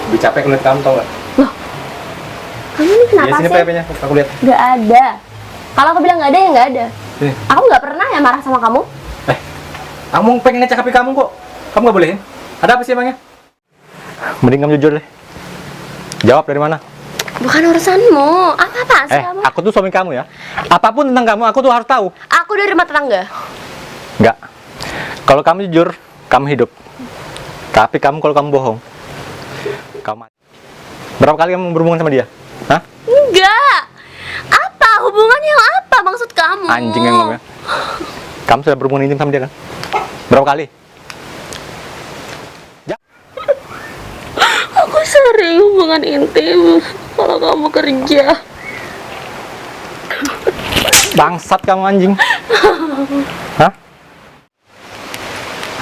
Lebih capek ngeliat kamu, tau gak? Loh, kamu ini kenapa Ya, sini sih? PP-nya, aku lihat. Gak ada. Kalau aku bilang gak ada ya gak ada. Sini. Aku gak pernah ya marah sama kamu. Kamu pengen ngecek HP kamu kok. Kamu gak bolehin? Ada apa sih emangnya? Mending kamu jujur deh. Jawab dari mana? Bukan urusanmu. Apa-apaan sih kamu? Aku tuh suami kamu ya. Apapun tentang kamu, aku tuh harus tahu. Aku dari rumah tetangga. Enggak. Kalau kamu jujur, kamu hidup. Tapi kamu kalau kamu bohong, kamu mati. Berapa kali kamu berhubungan sama dia? Hah? Enggak. Apa hubungannya apa maksud kamu? Anjing yang ngomongnya. Kamu sudah berhubungan intim sama dia kan? Berapa kali? Aku sering hubungan intim kalau kamu kerja. Bangsat kamu anjing. Hah?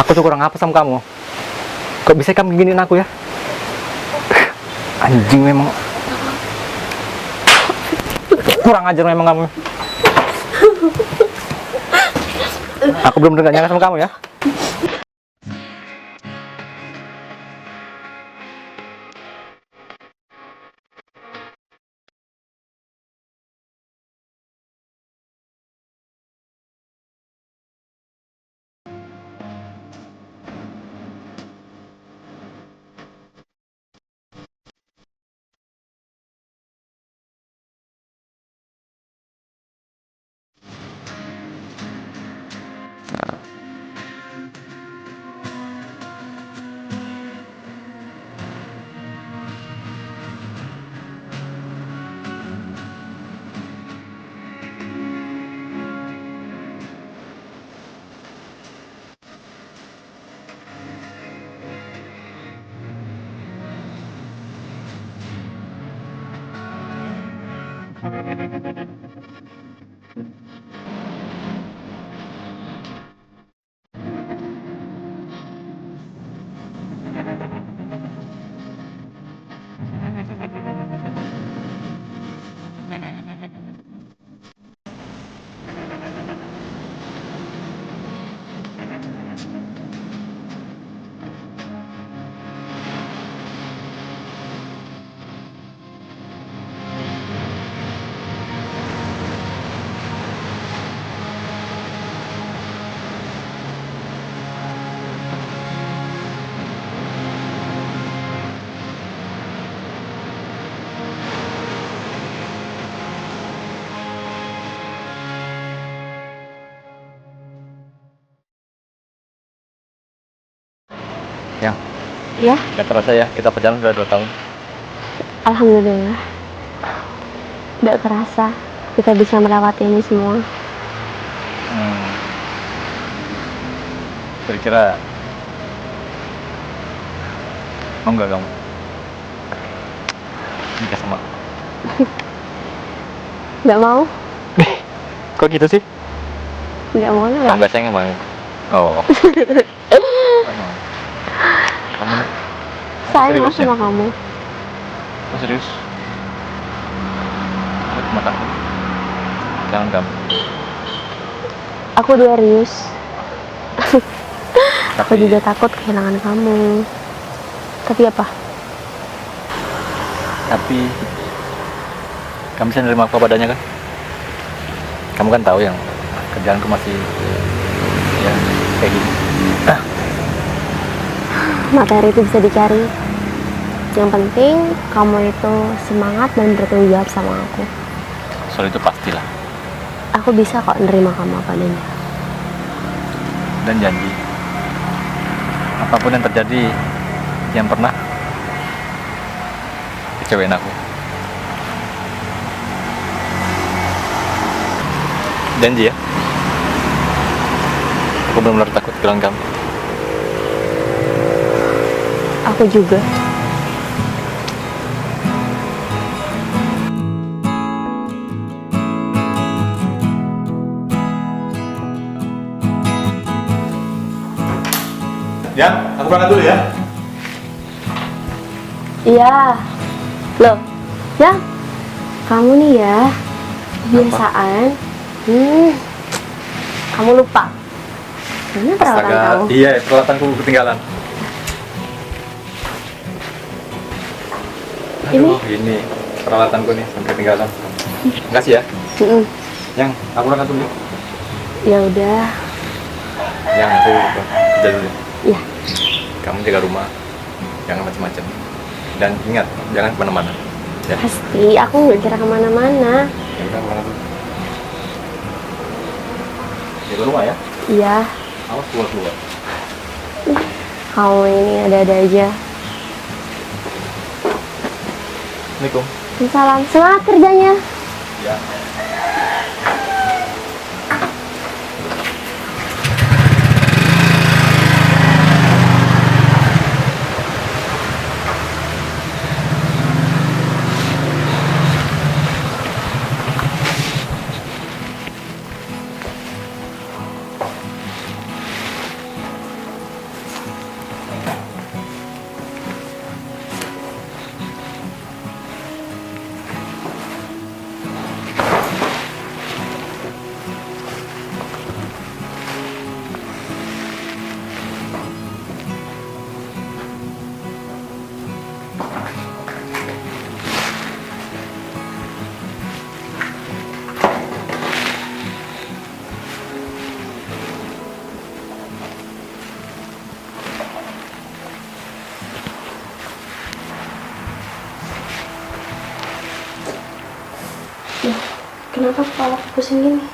Aku tuh kurang apa sama kamu? Kok bisa kamu giniin aku ya? Anjing memang. Kurang ajar memang kamu. Aku belum dengar nyangka sama kamu ya. Yang Ya, gak terasa ya, kita pacaran sudah 2 tahun. alhamdulillah. Gak kerasa kita bisa melewati ini semua. Kira-kira mau nggak kamu nikah sama aku? Gak mau? Kok gitu sih? Gak mau Kamu lah. nggak sayang emang? Oh. Kamu Sayang serius lah sama ya? kamu. Oh, serius? Lihat mataku. Jangan kamu. Aku Darius. Aku Tapi juga takut kehilangan kamu. Tapi apa? tapi kamu bisa nerima aku padanya kan? Kamu kan tahu yang kerjaanku masih ya kayak gini. Materi itu bisa dicari. Yang penting kamu itu semangat dan bertanggung jawab sama aku. Soal itu pastilah. Aku bisa kok nerima kamu apa adanya. Dan janji apapun yang terjadi yang pernah kecewain aku. Janji ya. Aku benar-benar takut kehilangan kamu. Aku juga. Ya, aku berangkat dulu ya. Iya. Loh, ya. Kamu nih ya. Kebiasaan. Kamu lupa. Mana peralatan kamu? Iya, peralatanku ketinggalan. Aduh, ini peralatanku nih sampai ketinggalan. Makasih ya. Yang aku berangkat dulu. Ya udah. Yang aku kerja dulu. Iya. Kamu jaga rumah, jangan macam-macam. Dan ingat, jangan kemana-mana. Ya. Pasti, aku nggak kira kemana-mana. Ya udah, aku berangkat dulu. Jaga rumah ya. Iya. Awas keluar-keluar. Kamu ini ada-ada aja. Assalamualaikum. Salam, semangat kerjanya. Ya. Kenapa kepala aku pusing gini?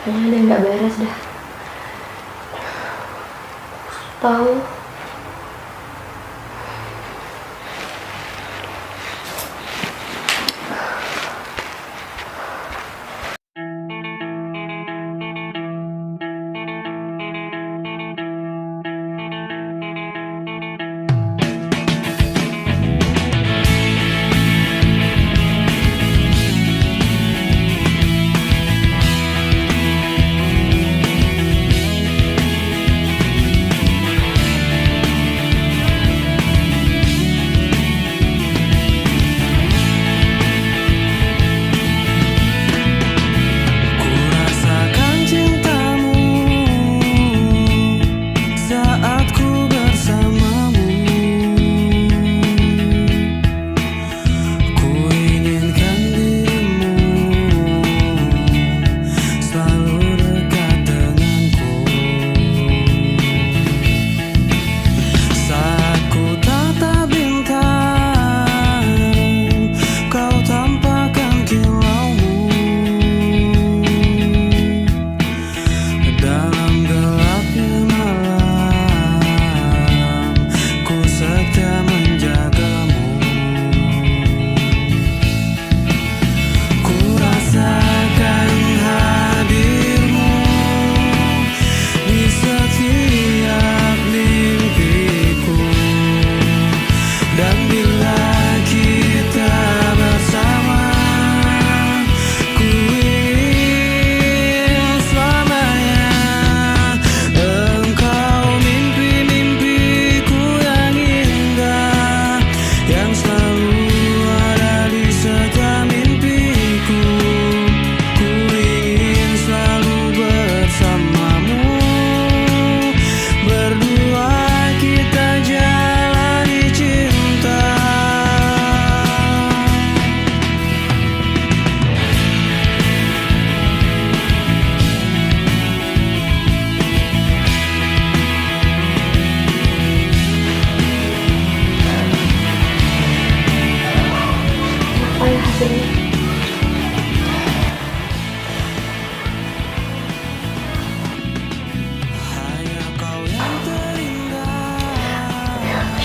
Kayaknya ada yang nggak beres dah. Tahu.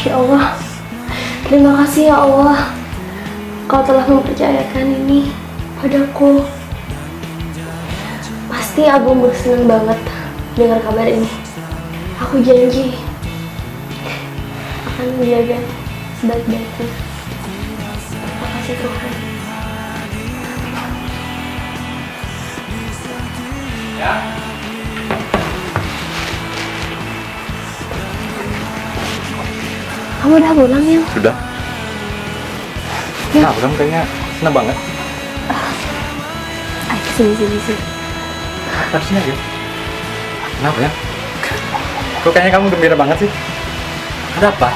Ya Allah, terima kasih ya Allah, Kau telah mempercayakan ini padaku. Pasti Agung bersenang banget dengar kabar ini. Aku janji akan menjaga sebaik-baiknya. Terima kasih Tuhan. Ya. Kamu udah pulang ya? Sudah. Ya. Nah, kamu kayaknya senang banget. Sini, sini, sini. Apa sih ya? Kenapa ya? Kok kayaknya kamu gembira banget sih? Ada apa?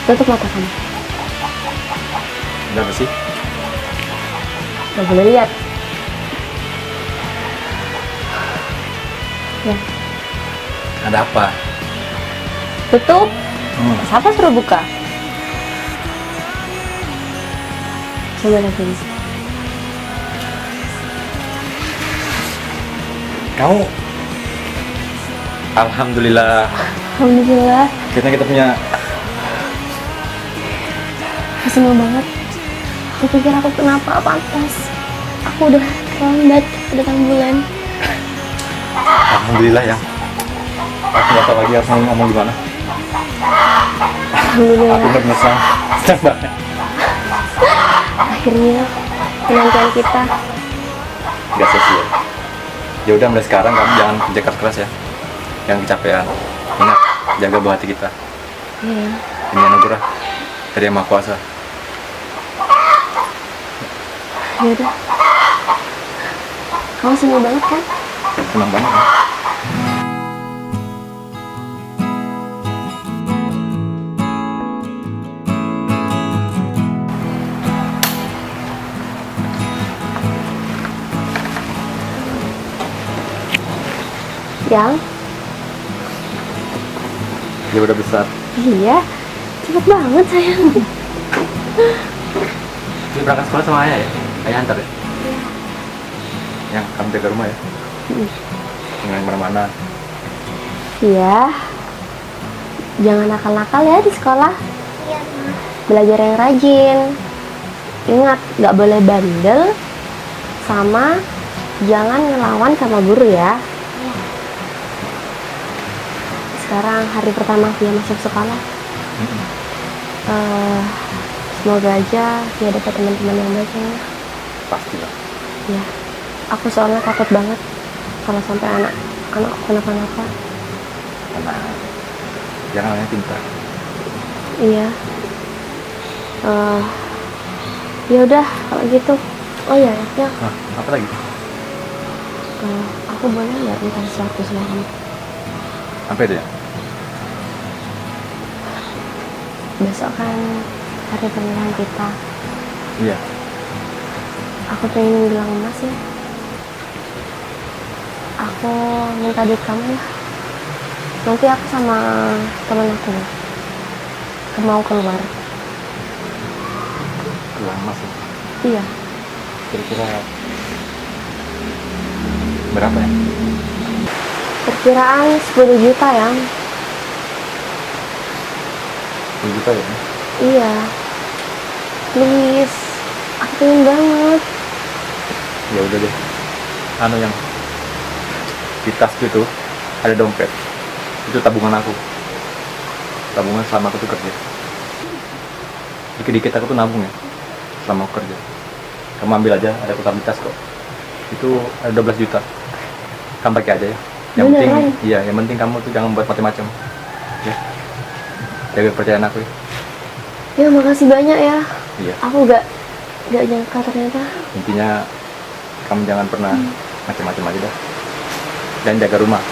Tutup mata kamu. Ada apa sih? Gak boleh lihat. Ya, Ada apa? tutup. Siapa suruh buka? Coba lagi. Kamu? Alhamdulillah. Alhamdulillah. Kita punya. Aku seneng banget. Aku pikir aku kenapa pantas. Aku udah terlambat datang bulan. Alhamdulillah ya. Aku nggak tahu lagi harus ngomong gimana. Alhamdulillah. Aku benar-benar senang banget. Akhirnya penantian kita. Gak sia-sia. Ya udah mulai sekarang kamu jangan kerja keras ya. Jangan kecapean. Ingat, jaga buah hati kita. Iya. Ini anugerah dari Yang Maha Kuasa. Ya udah. Kamu seneng banget kan? Senang banget ya. Yang? Dia udah besar. Iya. Cepet banget sayang. Dia berangkat sekolah sama ayah ya? Ayah antar ya? Yang kamu jaga rumah ya? Jangan kemana-mana. Iya. Jangan nakal-nakal ya di sekolah. Iya, Ma. Belajar yang rajin. Ingat, nggak boleh bandel. Sama jangan ngelawan sama guru ya. Sekarang hari pertama dia masuk sekolah. Semoga aja dia dapat teman-teman yang baik ya. Pastilah. Ya, aku soalnya takut banget kalau sampai anak kenapa-napa. Karena jangan hanya pintar. Iya. Ya udah kalau gitu. Oh iya, ya. Hah, apa lagi? Aku boleh nggak minta sesuatu sama kamu? Apa itu ya? Besok kan hari pernikahan kita. Iya. Aku pengen bilang Mas ya. Aku minta duit kamu ya. Nanti aku sama temen aku mau keluar. Keluar masuk. Iya. Kira-kira berapa ya? Perkiraan 10 juta ya. 10 juta ya? Iya. Please. Aku pengen banget. Ya udah deh. Anu yang di tas itu ada dompet. Itu tabungan aku. Tabungan selama aku tuh kerja. Dikit-dikit aku tuh nabung ya. Selama aku kerja. Kamu ambil aja, ada kontabilitas kok. Itu ada 12 juta. Kamu pakai aja ya. Yang penting, Beneran? iya, yang penting kamu tuh jangan buat macam-macam. Ya. Jaga kepercayaan aku ya. Ya makasih banyak ya. Iya. Aku gak nyangka ternyata. Intinya kamu jangan pernah macam-macam aja dah. Dan jaga rumah.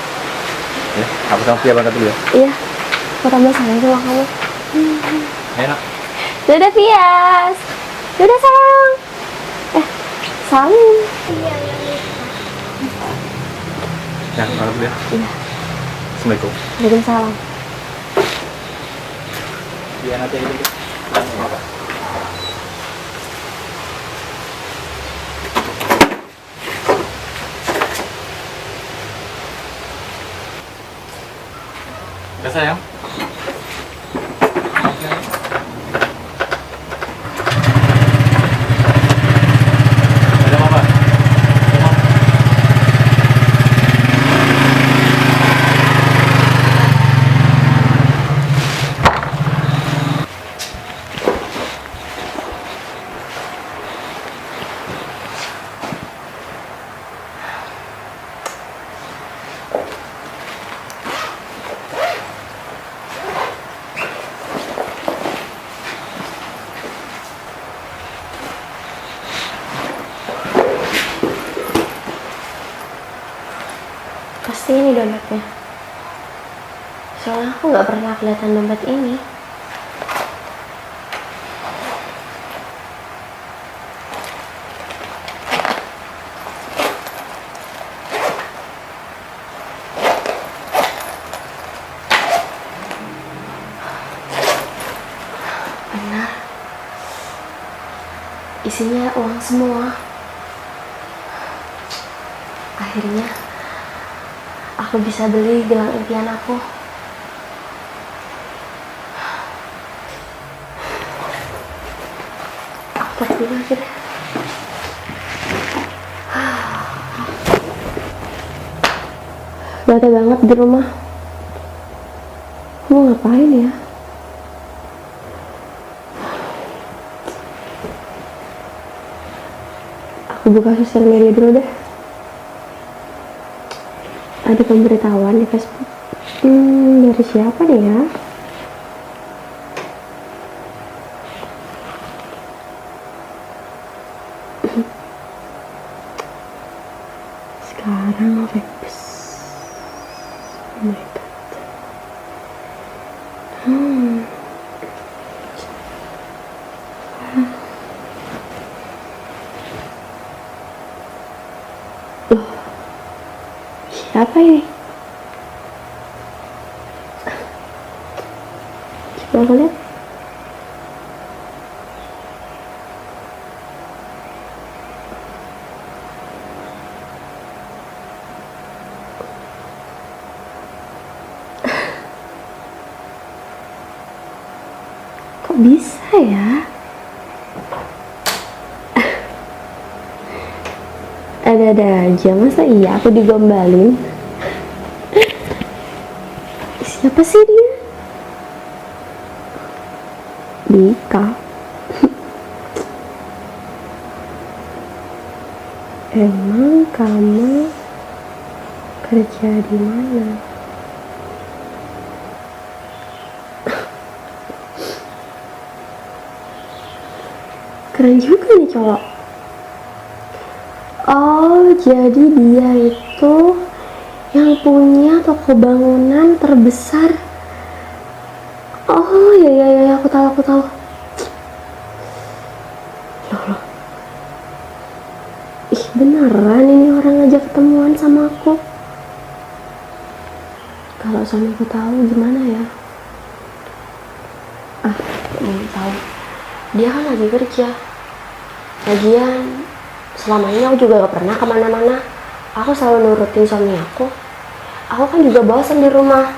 Ya, aku sama Pia berangkat dulu ya. Iya. Aku tambah sayang sama kamu. Enak. Dadah Pias. Dadah sayang. Salim. Iya, yang itu. Ya, berangkat dulu ya. Iya. Assalamualaikum. Waalaikumsalam. Iya, nanti aja deh. Ya sayang. Ada apa? sih ini dompetnya? Soalnya aku nggak pernah kelihatan dompet ini. Benar. Isinya uang semua. Akhirnya aku bisa beli gelang impian aku. Aku pakai dulu aja deh. Bete banget di rumah. Mau ngapain ya? Aku buka sosial media dulu deh. Ada pemberitahuan di Facebook. Dari siapa nih ya? Sekarang Rex. Oh my god. Loh, siapa ini? Coba aku lihat. Kok bisa ya? Ada-ada aja, masa iya aku digombalin? Siapa sih dia? Dika. Emang kamu kerja di mana? Keren juga nih cowok. Oh, jadi dia itu yang punya toko bangunan terbesar. Oh, ya, aku tahu. Loh. Ih, beneran ini orang ngajak ketemuan sama aku. Kalau suamiku tahu gimana ya? Mau tahu. Dia kan lagi kerja. Lagian selama ini aku juga gak pernah kemana-mana. Aku selalu nurutin suami aku. Aku kan juga bosan di rumah.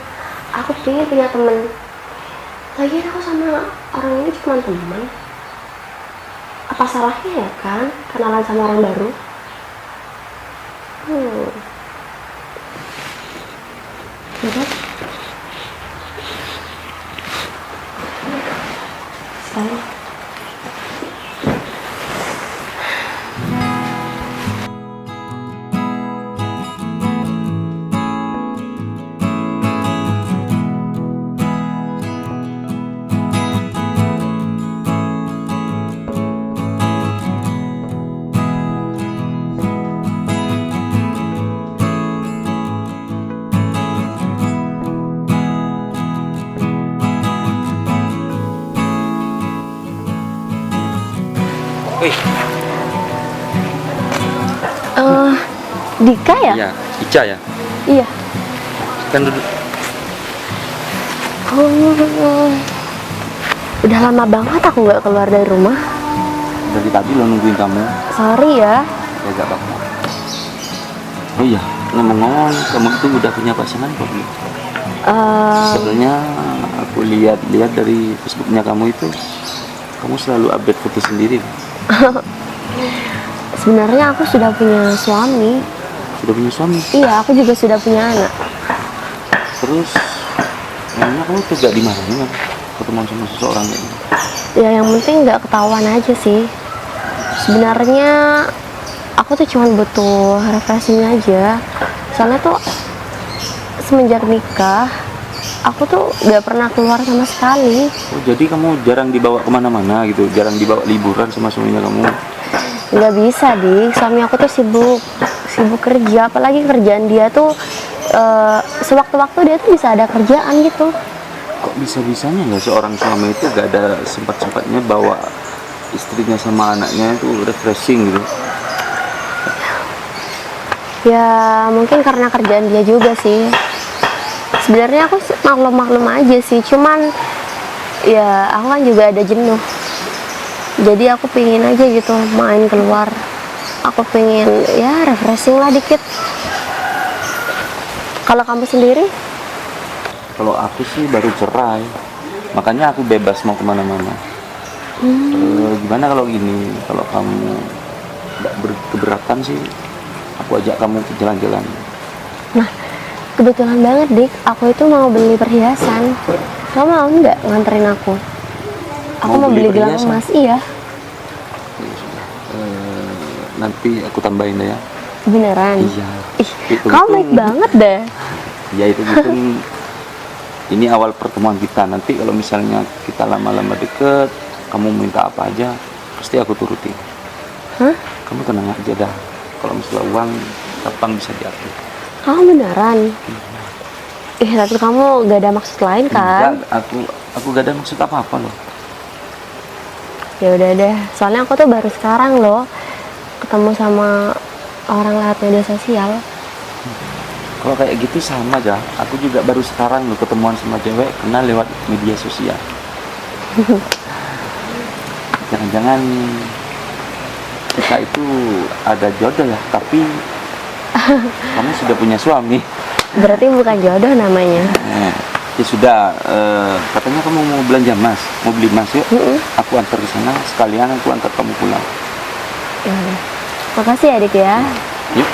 Aku pengen punya temen. Lagian aku sama orang ini cuma teman. Apa salahnya ya kan kenalan sama orang baru? Berat. Sekali. Wih, Dika ya? iya, Ica ya. Iya. Kan duduk. Oh, udah lama banget aku nggak keluar dari rumah. Dari tadi lo nungguin kamu. Sorry ya. Ya gak apa-apa. Oh iya, ngomong-ngomong, kamu itu udah punya pasangan kok belum? Sebenarnya aku lihat dari Facebooknya kamu itu, kamu selalu update foto sendiri. Sebenarnya aku sudah punya suami. Sudah punya suami? Iya, aku juga sudah punya anak. Terus, memangnya kamu tuh gak dimarahin kan? Ketemu sama seseorang kayak gitu? Ya yang penting nggak ketahuan aja sih. Sebenarnya aku tuh cuma butuh refreshing aja. Soalnya tuh semenjak nikah, aku tuh nggak pernah keluar sama sekali. Oh, jadi kamu jarang dibawa kemana-mana gitu? Jarang dibawa liburan sama suaminya kamu? Nggak bisa, Dik. Suami aku tuh sibuk kerja. Apalagi kerjaan dia tuh sewaktu-waktu dia tuh bisa ada kerjaan gitu. Kok bisa-bisanya ya seorang suami itu gak ada sempat-sempatnya bawa istrinya sama anaknya itu refreshing gitu? Ya mungkin karena kerjaan dia juga sih. Sebenarnya aku maklum-maklum aja sih, cuman ya aku kan juga ada jenuh. Jadi aku pingin aja gitu main keluar. Aku pengen ya refreshing lah dikit. Kalau kamu sendiri? Kalau aku sih baru cerai, makanya aku bebas mau kemana-mana. Gimana kalau gini, kalau kamu tidak berkeberatan sih, aku ajak kamu ke jalan-jalan. Nah, kebetulan banget Dik, aku itu mau beli perhiasan. Kamu mau nggak nganterin aku? Aku mau beli gelang perhiasan? emas, iya. Nanti aku tambahin deh ya. Beneran? Iya. Ih, kamu baik banget deh. Ya itu gitu. Ini awal pertemuan kita. Nanti kalau misalnya kita lama-lama deket, kamu minta apa aja, pasti aku turuti. Hah? Kamu tenang aja dah. Kalau misalnya uang, kapan bisa diatur. Kamu beneran? Tapi kamu gak ada maksud lain kan? Enggak, aku gak ada maksud apa-apa loh. Ya udah deh, soalnya aku tuh baru sekarang loh ketemu sama orang lewat media sosial. Kalau kayak gitu sama aja. Aku juga baru sekarang loh ketemuan sama cewek, kenal lewat media sosial. Jangan-jangan kita itu ada jodoh ya, tapi kamu sudah punya suami. Berarti bukan jodoh namanya. Ya sudah, katanya kamu mau belanja emas, mau beli emas yuk. Aku antar ke sana, sekalian aku antar kamu pulang. Ya udah. Makasih ya Dik ya. Yuk.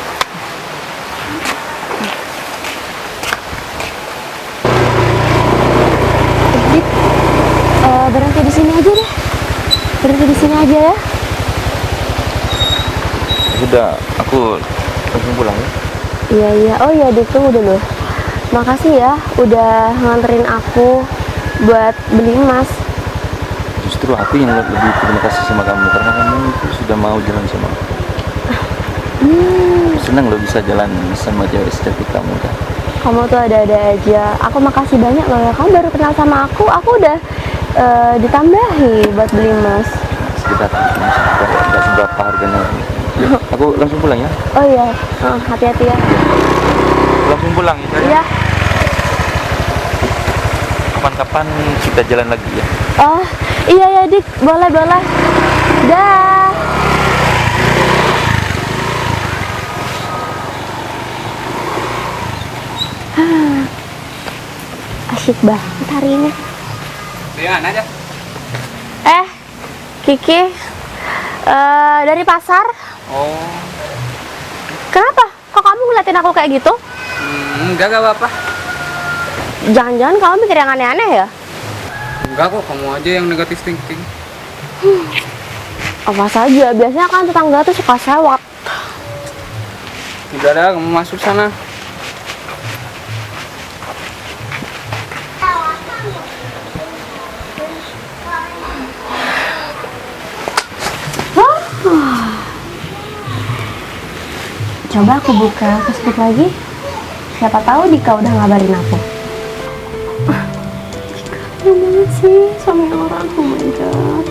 Dik, berhenti di sini aja deh. Berhenti di sini aja ya. Sudah, aku langsung pulang ya. Iya. Oh iya Dik, tunggu dulu. Makasih ya udah nganterin aku buat beli emas. Justru aku yang lebih terima kasih sama kamu karena kamu itu sudah mau jalan sama aku. Senang lo bisa jalan sama cewek secantik kamu kan. Kamu tuh ada-ada aja. Aku makasih banyak loh ya. Kamu baru kenal sama aku udah ditambahi buat beli emas. Sekitar tidak seberapa harganya. Aku langsung pulang ya. Oh iya, hati-hati ya. Langsung pulang ya. Iya. Kapan-kapan kita jalan lagi ya. Oh iya ya Dik, boleh. Dah. Asyik banget hari ini. aja. Kiki, dari pasar. Oh, Kenapa? Kok kamu ngeliatin aku kayak gitu? Enggak apa-apa. Jangan-jangan kamu mikir yang aneh-aneh ya? Enggak kok, kamu aja yang negatif thinking. Apa saja, biasanya kan tetangga tuh suka sewot. Udah dah, kamu masuk sana. Coba aku buka Facebook lagi. Siapa tahu Dika udah ngabarin aku. Dika, banget sih sama orang. Oh my god.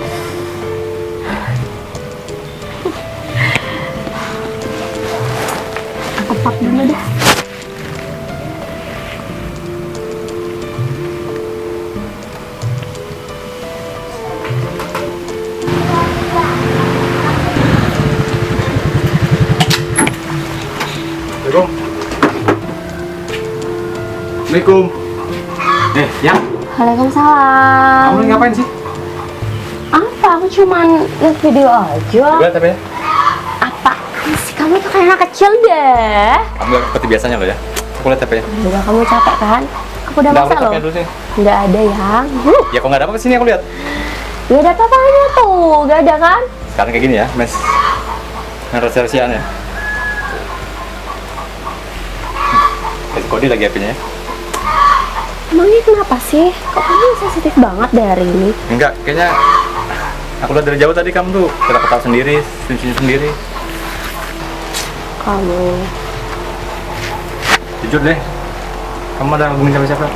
Aku pak dulu dah. Assalamualaikum. Ya. Waalaikumsalam. Kamu lagi ngapain sih? Apa? Aku cuman lihat video aja. Lihat tapi ya. Apa sih, kamu tuh kayak anak kecil deh. Kamu gak seperti biasanya loh ya. Aku lihat tapi ya. Udah, kamu capek kan? Aku udah Udah, masak aku loh. capek dulu sih. Nggak ada yang. Ya kok nggak ada apa-apa sini aku lihat. Gak ada apa-apanya tuh. Gak ada kan? Sekarang kayak gini ya, mes. Ngeresian ya. Kode lagi HP-nya ya. Emangnya kenapa sih? Kok kamu sensitif banget deh hari ini? Enggak, kayaknya aku lihat dari jauh tadi kamu tuh ketawa sendiri, senyum sendiri. Kamu. Jujur deh, Kamu ada ngomongin sama siapa?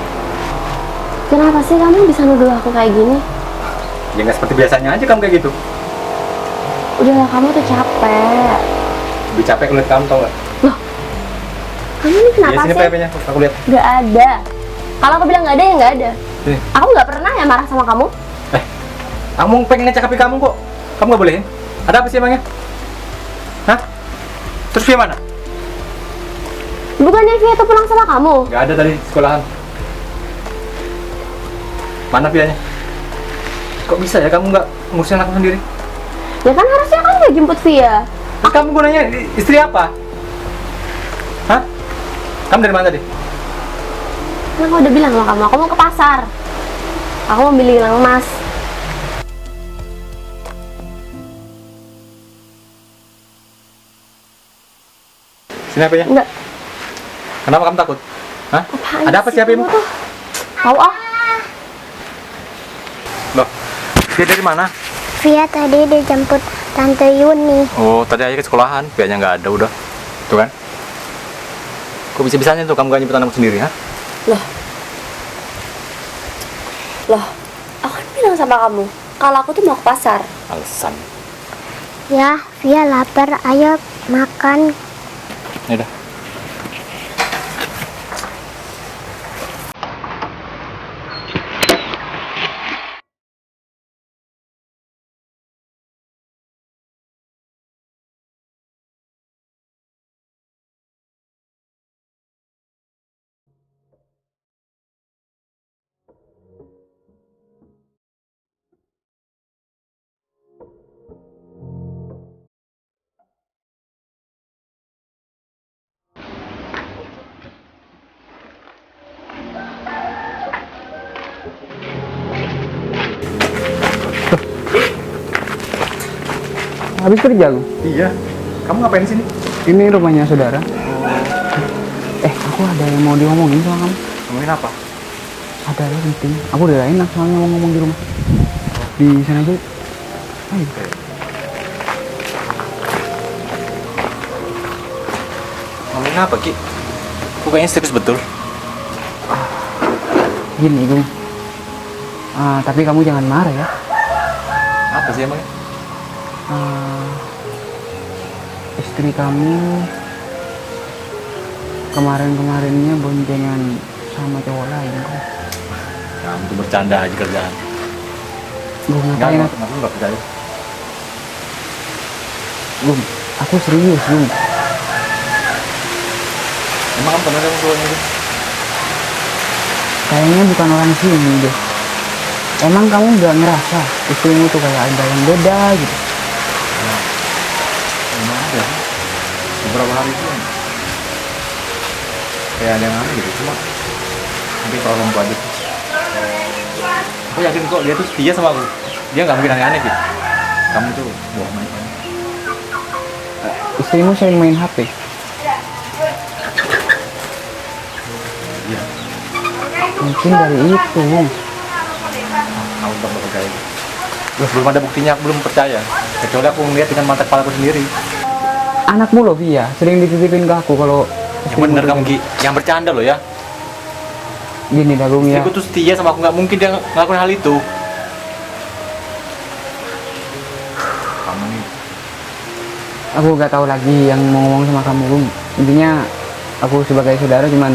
Kenapa sih kamu bisa nuduh aku kayak gini? Ya nggak seperti biasanya aja kamu kayak gitu. Udahlah, kamu tuh capek. Lebih capek ngeliat kamu tau nggak? Loh, kamu ini kenapa Ya sini sih? PP-nya, aku lihat. Gak ada. Kalau aku bilang gak ada ya gak ada. Sini. Aku gak pernah ya marah sama kamu. Aku pengen ngecek HP kamu kok. Kamu nggak bolehin? Ada apa sih emangnya? Hah? Terus Via mana? Bukannya Via tuh pulang sama kamu? Nggak ada tadi sekolahan. Mana Vianya? Kok bisa ya kamu nggak ngurusin anakmu sendiri? Ya kan harusnya kamu gak jemput Via. Terus kamu gunanya istri apa? Hah? Kamu dari mana tadi? Kan aku udah bilang sama kamu, aku mau ke pasar. Aku mau beli gelang emas. Sini HP-nya. Enggak. Kenapa kamu takut? Hah? Apaan Ada apa sih HP-mu? kamu tuh? Tahu ah. Loh, dia dari mana? Via tadi dijemput Tante Yuni. Oh, tadi aja ke sekolahan, Via-nya nggak ada udah. Tuh kan? Kok bisa-bisanya tuh kamu gak nyebut anakmu sendiri, ha? Loh, aku kan bilang sama kamu kalau aku tuh mau ke pasar. Alasan. Ya, Via lapar. Ayo makan. Ya udah. Habis kerja lu? Iya. Kamu ngapain di sini? Ini rumahnya saudara. Aku ada yang mau diomongin sama kamu. Ngomongin apa? Ada yang penting. Aku udah enak soalnya ngomong di rumah. Di sana aja. Ayo. Ngomongin apa, Ki? Kok kayaknya serius betul? Gini, Gung. Tapi kamu jangan marah ya. Apa sih emangnya? Istri kamu kemarin-kemarinnya boncengan sama cowok lain kok. Kamu tuh bercanda aja kerjaan. Gue Enggak, ngapain? aku nggak percaya. Gung, aku serius, Gung. Emang kamu pernah sama cowoknya itu? Kayaknya bukan orang sini deh. Emang kamu gak ngerasa istrimu tuh kayak ada yang beda gitu? Emang ada. Beberapa hari itu kayak ada yang aneh gitu, cuma mungkin kalau kamu aja. Aku yakin kok dia tuh setia sama aku. Dia nggak mungkin aneh-aneh gitu. Kamu tuh bohong aja. Istrimu sering main HP? Iya. Mungkin dari itu. Aku nggak percaya. Belum ada buktinya, aku belum percaya. Kecuali aku ngeliat dengan mata kepala aku sendiri. Anakmu loh, Via, sering dititipin ke aku kalau Yang bener kamu Ki, yang bercanda loh ya. Gini dah, Gung, ya. Istriku tuh setia sama aku, nggak mungkin dia ngelakuin hal itu. Kamu nih, Aku gak tahu lagi yang mau ngomong sama kamu, Gung. Intinya aku sebagai saudara cuman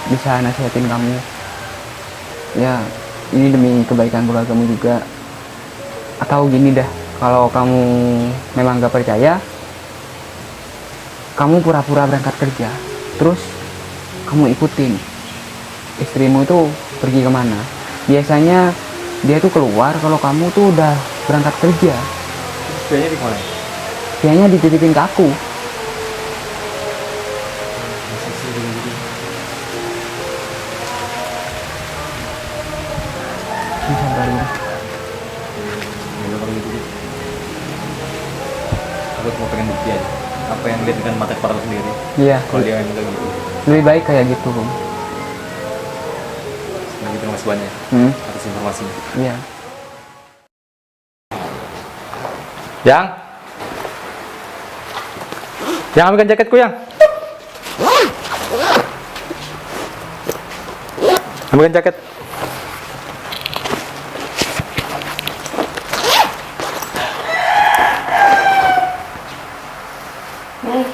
bisa nasihatin kamu. Ya, ini demi kebaikan keluargamu juga. Atau gini dah, kalau kamu memang gak percaya, kamu pura-pura berangkat kerja, terus kamu ikutin istrimu itu pergi kemana. Biasanya dia tuh keluar kalau kamu tuh udah berangkat kerja. kayaknya di mana? Kayaknya dititipin ke aku. Ini sabar ya. Ya kalau gitu. Aku cuma pengen bukti aja. Apa yang lihat dengan mata kepala aku sendiri. Iya, Kalau dia memang kayak gitu. lebih baik kayak gitu, Bung. Nah, terima kasih banyak atas informasinya. Iya. Yang ambilkan jaketku yang. Ambilkan jaket. Nih,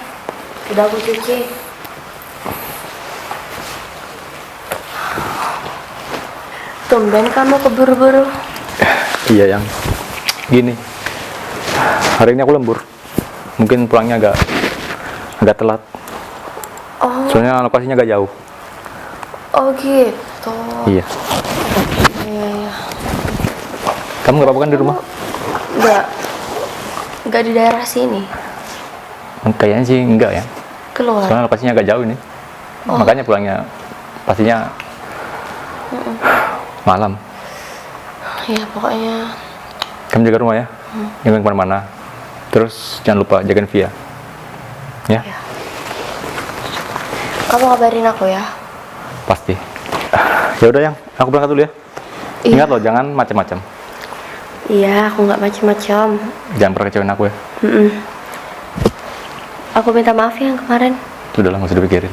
udah aku cuci. Tumben kamu keburu-buru. Iya yang gini. Hari ini aku lembur. Mungkin pulangnya agak telat. Oh, Soalnya lokasinya agak jauh. oh gitu. Iya. Iya, iya. Kamu nggak apa-apa kan di rumah? Nggak di daerah sini. Kayaknya sih enggak ya. Keluar. Soalnya lokasinya agak jauh ini. Makanya pulangnya pastinya malam. Ya pokoknya. Kamu jaga rumah ya. Jangan kemana-mana. Terus jangan lupa jagain Via. Ya. Ya. Kamu kabarin aku ya. Pasti. Ya udah yang, aku berangkat dulu ya. Iya. Ingat loh, jangan macam-macam. Iya, aku nggak macem-macem. Jangan pernah kecewain aku ya. Aku minta maaf ya yang kemarin. Udah lah, nggak usah dipikirin.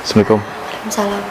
Assalamualaikum. Salam.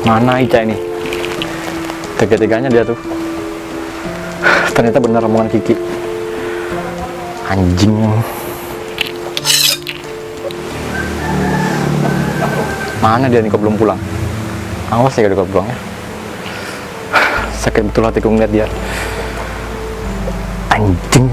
Mana Ica ini? Tega-teganya dia tuh. Ternyata benar omongan Kiki. Anjing. Mana dia nih kok belum pulang? Awas ya kalau pulang ya. Sakit betul hatiku ngeliat dia. Anjing.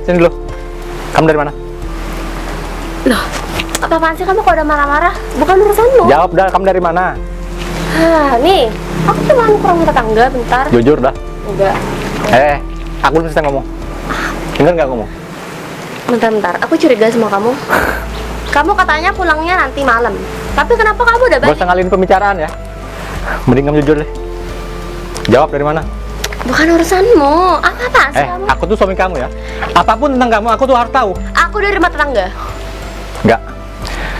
Sini dulu. Kamu dari mana? Loh, apaan sih kamu kalau udah marah-marah? Bukan urusan lo. Jawab dah, kamu dari mana? Hah, nih, aku cuma kurang tetangga bentar. Jujur dah. Enggak. Aku belum selesai ngomong. Dengar nggak ngomong? Bentar, aku curiga sama kamu. Kamu katanya pulangnya nanti malam. Tapi kenapa kamu udah Gak balik? usah ngalihin pembicaraan ya. Mending kamu jujur deh. Jawab dari mana? Bukan urusanmu. Apa-apaan sih kamu? Aku tuh suami kamu ya. Apapun tentang kamu, aku tuh harus tahu. Aku dari rumah tetangga. Enggak.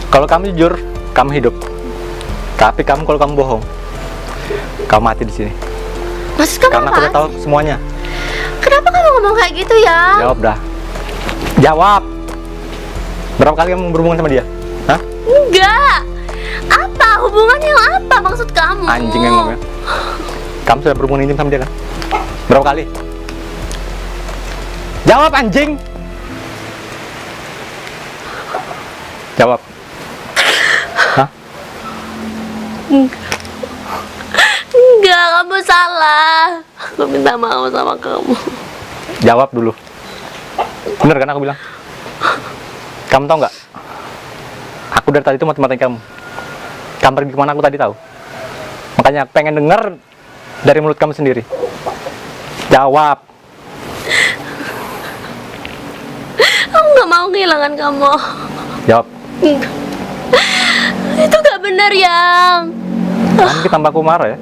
Kalau kamu jujur, kamu hidup. Tapi kalau kamu bohong, kamu mati di sini. Maksud kamu Karena aku apaan udah tahu sih? semuanya. Kenapa kamu ngomong kayak gitu ya? Jawab dah. Jawab. Berapa kali kamu berhubungan sama dia? Hah? Enggak. Apa hubungannya apa maksud kamu? Anjing emang ya. Kamu sudah berhubungan intim sama dia kan? Berapa kali? Jawab anjing. Jawab. Hah? Enggak, kamu salah. Aku minta maaf sama kamu. Jawab dulu. Bener kan aku bilang? Kamu tahu nggak? Aku dari tadi itu mati-matiin kamu. Kamu pergi kemana aku tadi tahu. Makanya aku pengen denger dari mulut kamu sendiri. Jawab. Aku nggak mau kehilangan kamu. Jawab. Itu gak benar, Yang. Kamu bikin tambah aku marah ya.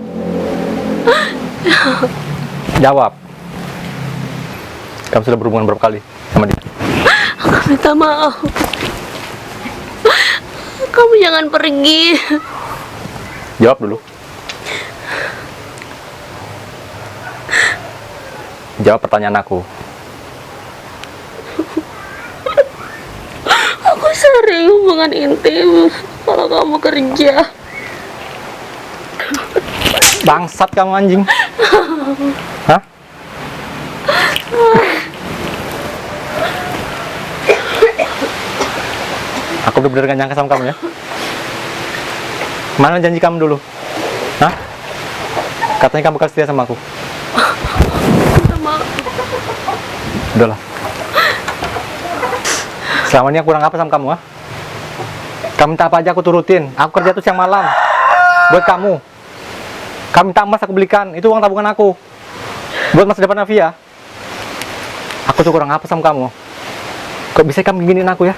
Jawab. Kamu sudah berhubungan berapa kali sama dia? Aku minta maaf. Kamu jangan pergi. Jawab dulu. Jawab pertanyaan aku. Aku sering hubungan intim kalau kamu kerja. Bangsat kamu anjing. Hah? Aku bener-bener gak nyangka sama kamu ya. Mana janji kamu dulu? Hah? Katanya kamu bakal setia sama aku. Minta maaf. Udahlah. Selama ini aku kurang apa sama kamu, ha? Kamu minta apa aja aku turutin. Aku kerja tuh siang malam buat kamu. Kamu minta emas aku belikan. Itu uang tabungan aku buat masa depan Avia. Aku tuh kurang apa sama kamu? Kok bisa kamu giniin aku ya?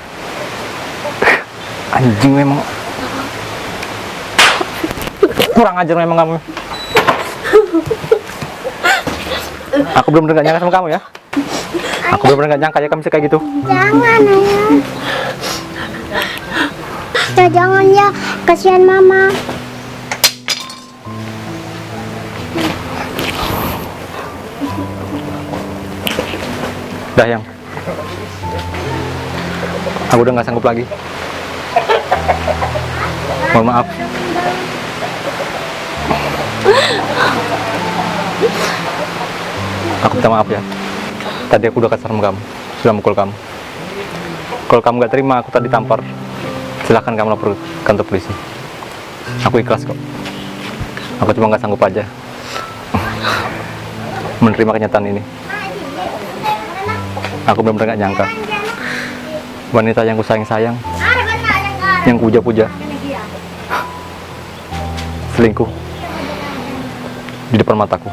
Anjing memang. Kurang ajar memang kamu. Aku bener-bener gak nyangka sama kamu ya. Aku bener-bener gak nyangka ya kamu bisa kayak gitu. Jangan, ayah. Ya jangan ya, kasihan mama. Dah yang. Aku udah gak sanggup lagi. Mohon maaf. Aku minta maaf ya. Tadi aku udah kasar sama kamu, sudah mukul kamu. Kalau kamu gak terima aku tadi tampar, silahkan kamu lapor ke kantor polisi. Aku ikhlas kok. Aku cuma gak sanggup aja menerima kenyataan ini. Aku benar-benar gak nyangka wanita yang ku sayang-sayang, yang ku puja-puja, selingkuh di depan mataku.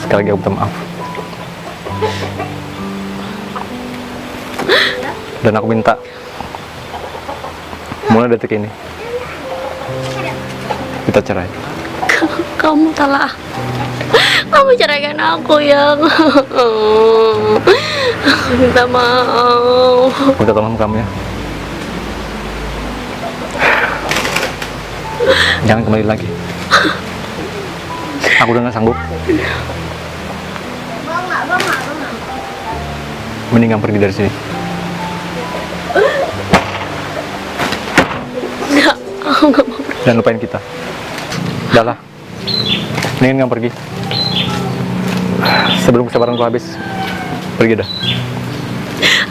Sekali lagi aku minta maaf. Dan aku minta mulai detik ini kita cerai. Kamu salah. Kamu ceraikan aku, Yang. Aku minta maaf. Aku minta tolong kamu ya. Jangan kembali lagi. Aku udah gak sanggup. Mendingan pergi dari sini. Enggak, aku nggak mau pergi. Dan lupain kita. Udah lah. Mendingan kamu pergi. Sebelum kesabaranku habis. Pergi dah.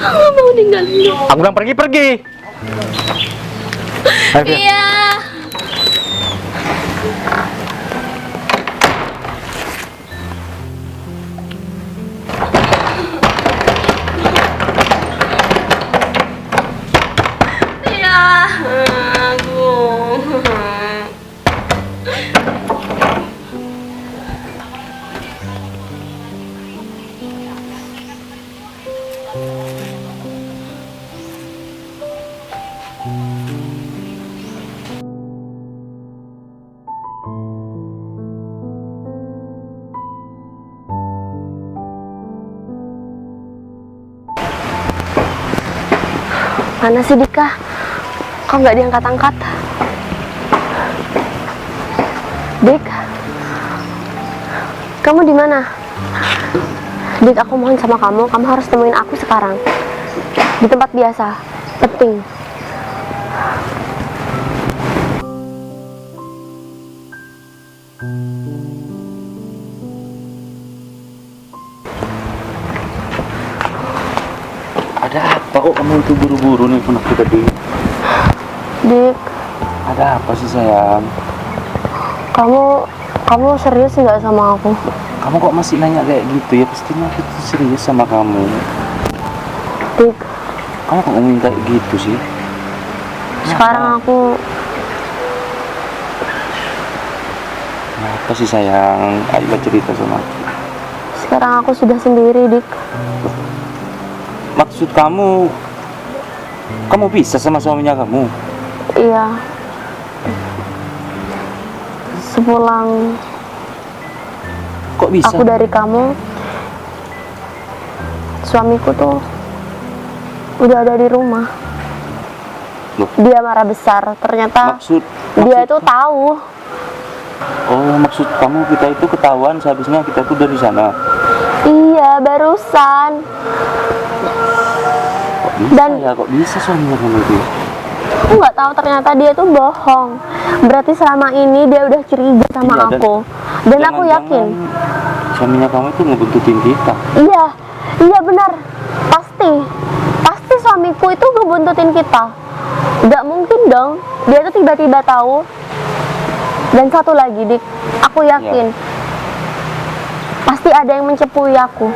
Aku nggak mau ninggalin. Aku bilang pergi. Ayo, Fia. Iya. Iya. Aku. Mana sih Dika? Kok nggak diangkat-angkat? Dik, kamu di mana? Dik, aku mohon sama kamu harus temuin aku sekarang. Di tempat biasa, penting. Ada apa kok kamu itu buru-buru nih pun aku tadi? Dik, Ada apa sih sayang? kamu serius nggak sama aku? Kamu kok masih nanya kayak gitu ya? Pastinya aku tuh serius sama kamu. Dik, Kamu kok ngomongin kayak gitu sih? sekarang aku Apa sih sayang? Ayo cerita sama aku. sekarang aku sudah sendiri, Dik. Maksud kamu bisa sama suaminya kamu? Iya. Sepulang Kok bisa? aku dari kamu, suamiku tuh udah ada di rumah. Loh, Dia marah besar. Ternyata maksud dia itu tahu. Oh, maksud kamu kita itu ketahuan sehabisnya kita tuh dari sana. Iya, barusan. Kok bisa Dan- ya? Kok bisa suaminya kamu itu? Aku nggak tahu, ternyata dia tuh bohong. Berarti selama ini dia udah curiga sama Iya, aku. Dan aku yakin. Jangan-jangan suaminya kamu itu ngebuntutin kita. Iya, iya benar. Pasti suamiku itu ngebuntutin kita. Gak mungkin dong, dia tuh tiba-tiba tahu. Dan satu lagi, Dik, aku yakin. Pasti ada yang mencepui aku.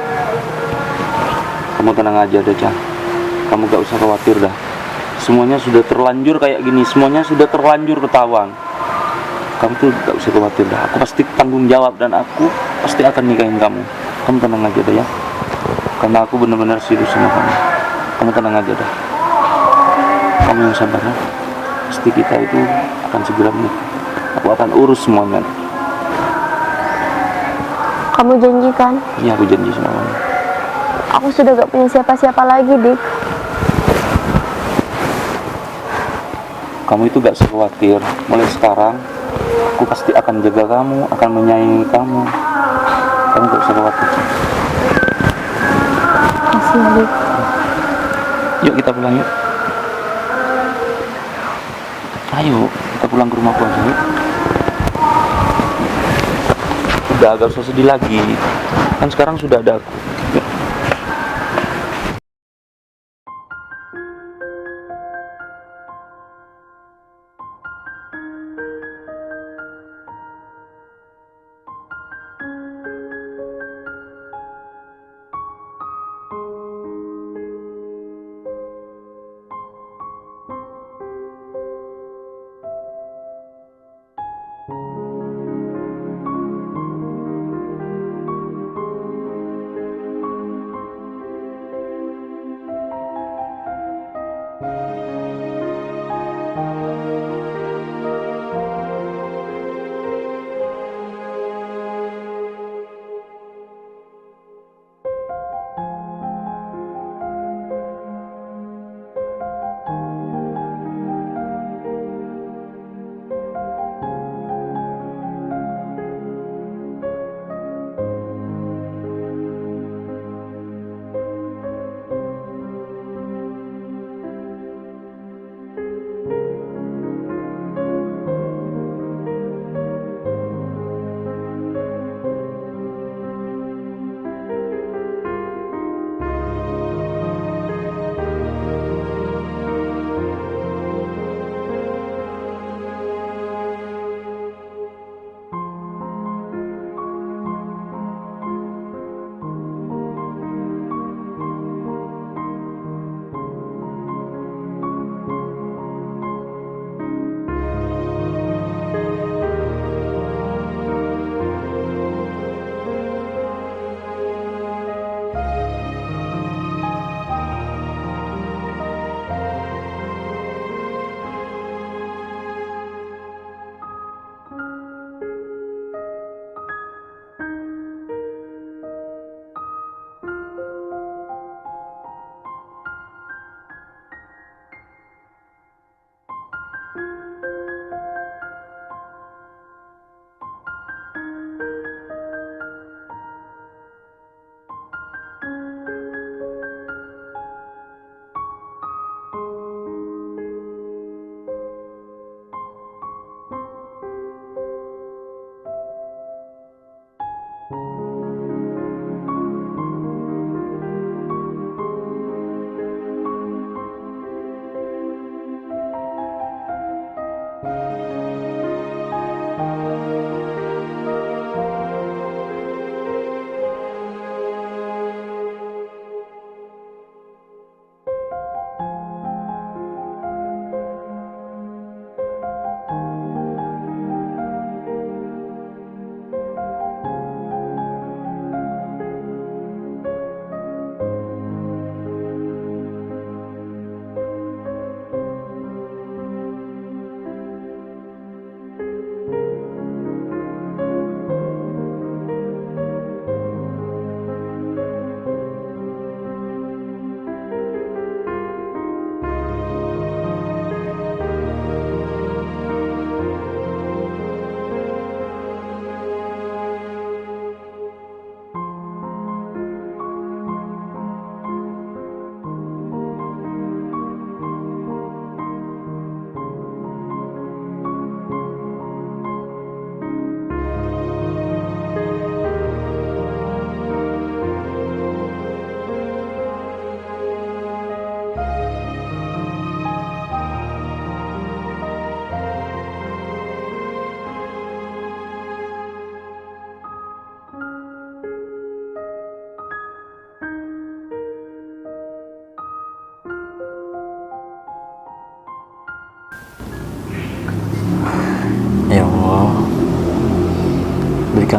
Kamu tenang aja deh, Cah. Kamu gak usah khawatir dah. Semuanya sudah terlanjur kayak gini. Semuanya sudah terlanjur ketahuan. Kamu tuh gak usah khawatir dah. Aku pasti tanggung jawab dan aku pasti akan nikahin kamu. Kamu tenang aja dah ya. Karena aku benar-benar serius sama kamu. Kamu tenang aja dah. Kamu yang sabar ya. Pasti kita itu akan segera menikah. Aku akan urus semuanya. Kamu janjikan? Iya, aku janji sama kamu. Aku sudah gak punya siapa-siapa lagi, Dik. Kamu itu gak usah khawatir. Mulai sekarang aku pasti akan jaga kamu, akan menyayangi kamu. Kamu gak usah khawatir. Makasih ya, Dik. Yuk kita pulang yuk. Ayo kita pulang ke rumahku aja yuk. Udah gak usah sedih lagi. Kan sekarang sudah ada aku. Yuk.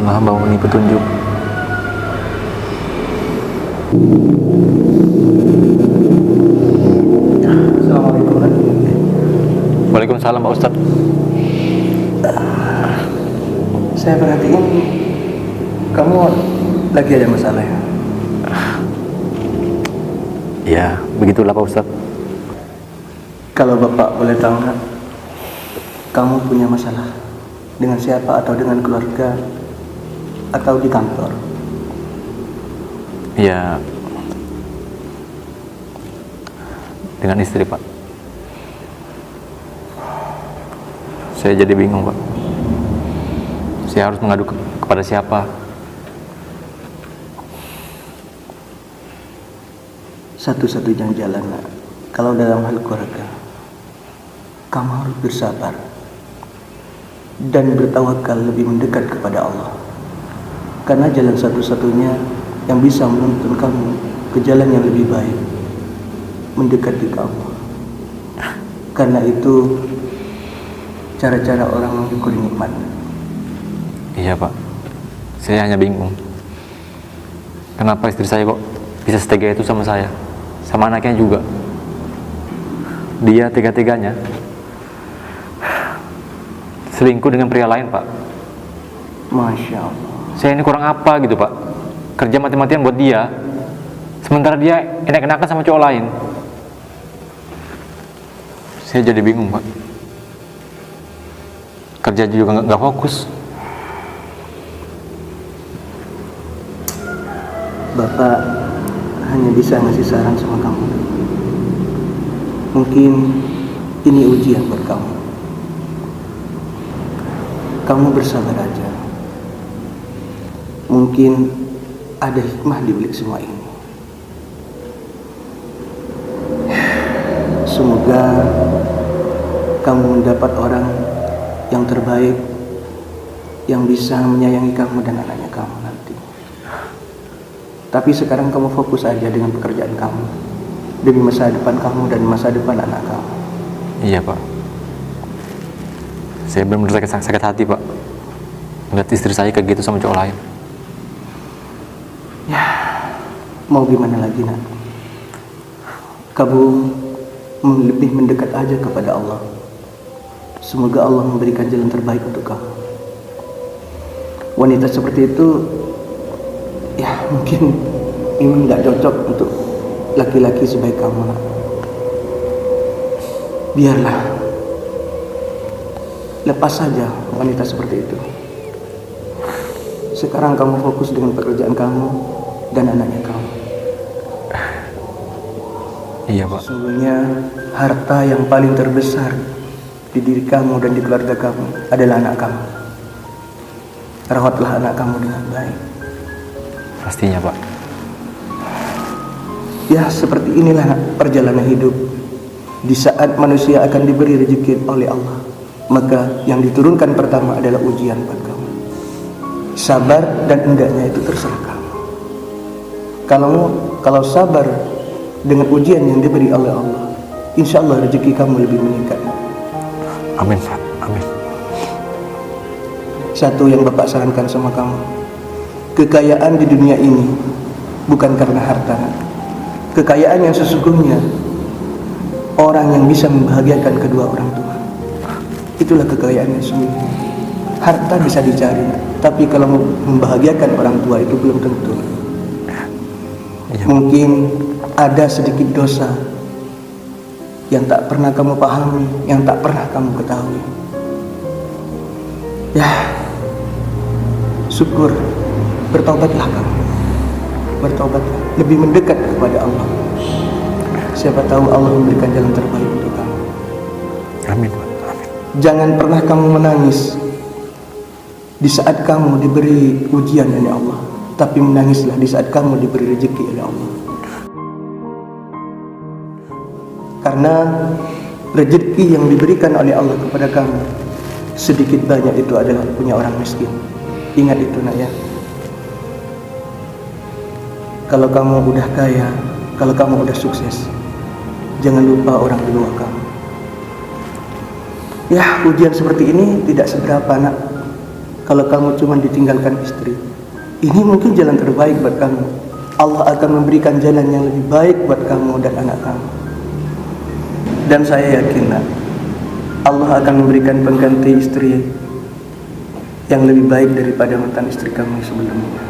sama hamba ini petunjuk. Assalamualaikum. Waalaikumsalam Pak Ustadz. Saya perhatiin kamu lagi ada masalah ya? Ya, begitulah Pak Ustadz. Kalau Bapak boleh tahu nggak, kamu punya masalah dengan siapa, atau dengan keluarga, atau di kantor? Ya, dengan istri Pak. Saya jadi bingung Pak. Saya harus mengadu kepada siapa? Satu-satunya jalan, nak, kalau dalam hal keluarga, kamu harus bersabar dan bertawakal, lebih mendekat kepada Allah. Karena jalan satu-satunya yang bisa menuntun kamu ke jalan yang lebih baik, mendekati Allah. Karena itu cara-cara orang mensyukuri nikmat. Iya Pak. Saya hanya bingung. Kenapa istri saya kok bisa setega itu sama saya? Sama anaknya juga. Dia tega-teganya selingkuh dengan pria lain Pak. Masya Allah. Saya ini kurang apa gitu Pak? Kerja mati-matian buat dia, sementara dia enak-enakan sama cowok lain. Saya jadi bingung Pak. Kerja juga nggak fokus. Bapak hanya bisa ngasih saran sama kamu. Mungkin ini ujian buat kamu. Kamu bersabar aja. Mungkin ada hikmah di balik semua ini. Semoga kamu mendapat orang yang terbaik, yang bisa menyayangi kamu dan anaknya kamu nanti. Tapi sekarang kamu fokus aja dengan pekerjaan kamu, demi masa depan kamu dan masa depan anak kamu. Iya Pak. Saya benar-benar sakit hati Pak, melihat istri saya kayak gitu sama cowok lain. Ya, mau gimana lagi nak? Kamu lebih mendekat aja kepada Allah. Semoga Allah memberikan jalan terbaik untuk kamu. Wanita seperti itu, ya mungkin memang nggak cocok untuk laki-laki sebaik kamu nak. Biarlah, lepas saja wanita seperti itu. Sekarang kamu fokus dengan pekerjaan kamu dan anaknya kamu. Iya Pak. Sesungguhnya harta yang paling terbesar di diri kamu dan di keluarga kamu adalah anak kamu. Rawatlah anak kamu dengan baik. Pastinya Pak. Ya, seperti inilah perjalanan hidup. Di saat manusia akan diberi rezeki oleh Allah, maka yang diturunkan pertama adalah ujian buat kamu. Sabar dan enggaknya itu terserah kamu. Kalau sabar dengan ujian yang diberi oleh Allah, insya Allah rezeki kamu lebih meningkat. Amin Pak. Amin. Satu yang Bapak sarankan sama kamu, kekayaan di dunia ini bukan karena harta. Kekayaan yang sesungguhnya orang yang bisa membahagiakan kedua orang tua. Itulah kekayaan yang sesungguhnya. Harta bisa dicari, tapi kalau membahagiakan orang tua itu belum tentu. Iya, Mungkin ada sedikit dosa yang tak pernah kamu pahami, yang tak pernah kamu ketahui. Ya, syukur, bertaubatlah kamu. Bertaubatlah, lebih mendekat kepada Allah. Siapa tahu Allah memberikan jalan terbaik untuk kamu. Amin Pak. Amin. Jangan pernah kamu menangis di saat kamu diberi ujian oleh Allah, tapi menangislah di saat kamu diberi rezeki oleh Allah. Karena rezeki yang diberikan oleh Allah kepada kamu sedikit banyak itu adalah punya orang miskin. Ingat itu nak ya. Kalau kamu udah kaya, kalau kamu udah sukses, jangan lupa orang di luar kamu. Ya, ujian seperti ini tidak seberapa nak. kalau kamu cuma ditinggalkan istri. Ini mungkin jalan terbaik buat kamu. Allah akan memberikan jalan yang lebih baik buat kamu dan anak kamu. Dan saya yakin, nak, Allah akan memberikan pengganti istri yang lebih baik daripada mantan istri kamu sebelumnya.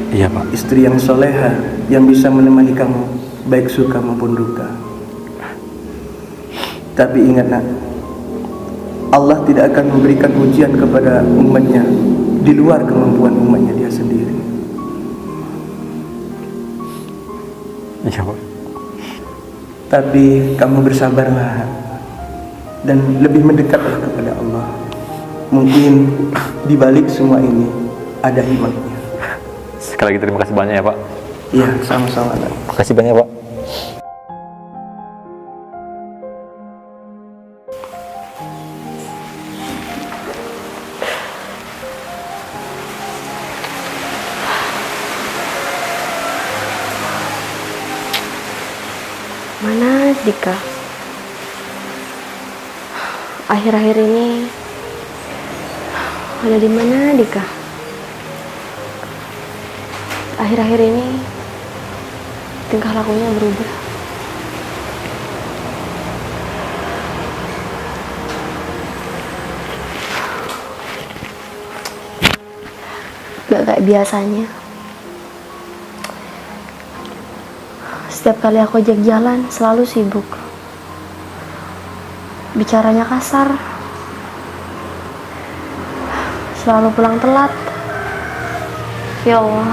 Iya Pak. Istri yang soleha, yang bisa menemani kamu baik suka maupun duka. Tapi ingat, nak, Allah tidak akan memberikan ujian kepada umatnya di luar kemampuan umatnya dia sendiri. Iya Pak. Tapi kamu bersabarlah dan lebih mendekatlah kepada Allah. Mungkin di balik semua ini ada hikmahnya. Sekali lagi terima kasih banyak ya Pak. Iya, sama-sama, nak. Terima kasih banyak Pak. Mana Dika? Akhir-akhir ini ada di mana Dika? Akhir-akhir ini tingkah lakunya berubah. Gak kayak biasanya. Setiap kali aku ajak jalan, selalu sibuk. Bicaranya kasar. Selalu pulang telat. Ya Allah.